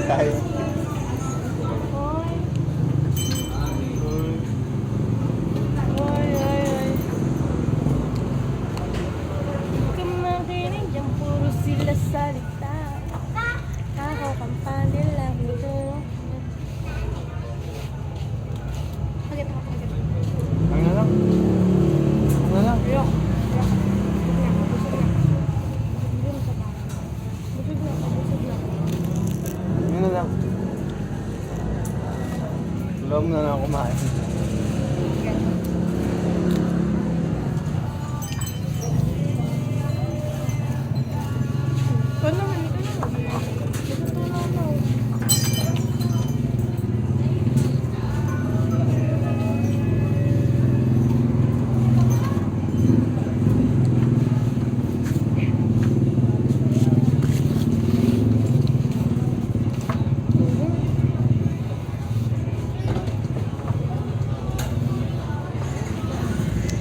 tayo. Oy, oy, oy. Kumakinig dyan, puro sila salita. Ako, kampanya lang ito. Pagit ako, pagit. Ano na lang? Ano na lang? Yok. Busog na, busog na. Yun na lang. Wala mo na lang kumain. Ikaw naman, ikaw naman. Ito na.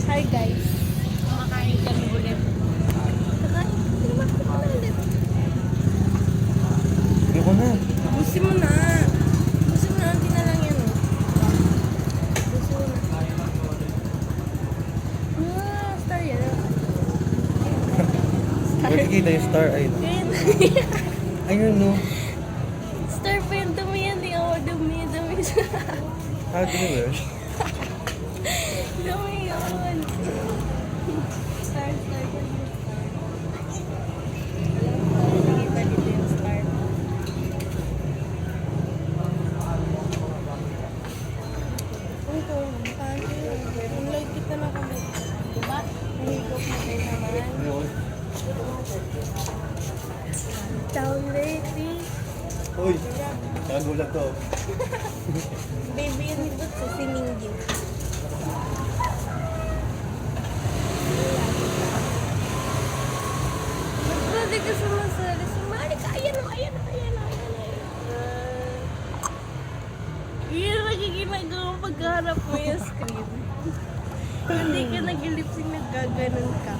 Hi guys. Kumakain kami ulit. Kakain. Tinamak ko na ulit. Hindi ko na. Busin mo na. Busin mo na. Hindi na lang yan. Oh. Busin mo na. Ah, star yan. Star. Pwede kita yung star. Ayun. Ayun. Ayun no. Star pa yung dumi yan. Di ako dumi. Dumi siya. How do you wear? Dumi yun. Star, star. Nakikita dito yung star. Ito, ang light kita na kami. Diba? Nahigop na kayo naman. Down lady. Uy, nakagulat to. Baby yun ito sa siningin. Nagpwede ka sumasali. Sumali ka. Ayan o, ayan o, ayan o, ayan o. Yun ang nagiginagawa pagharap mo yung screen. Hindi ka nag-lipsing, nagkaganon ka.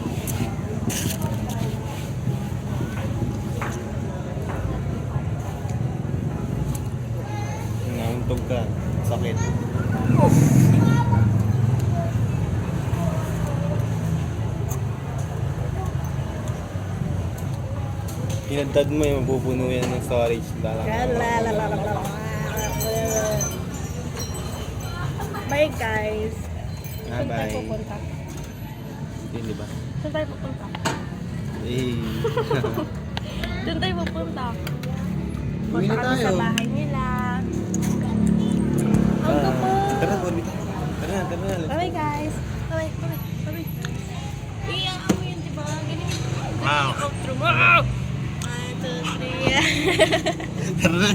Nauntog ka. Sakit. Pinagdad mo yung mapupuno yan ng storage. Bye guys. Ah, Saan tayo bye. pupunta? Hindi ba? Saan tayo pupunta? Eh. Saan tayo pupunta? Uwi Punta na kami sa tayo. bahay nila. Ang kapal. Tara, balik tayo. Tara na, tara na. Let's Bye guys. Bye, bye, bye. Iyan mo yun, diba? Ganyan. Wow. Outro mo. 1, 2, 3. Tara na.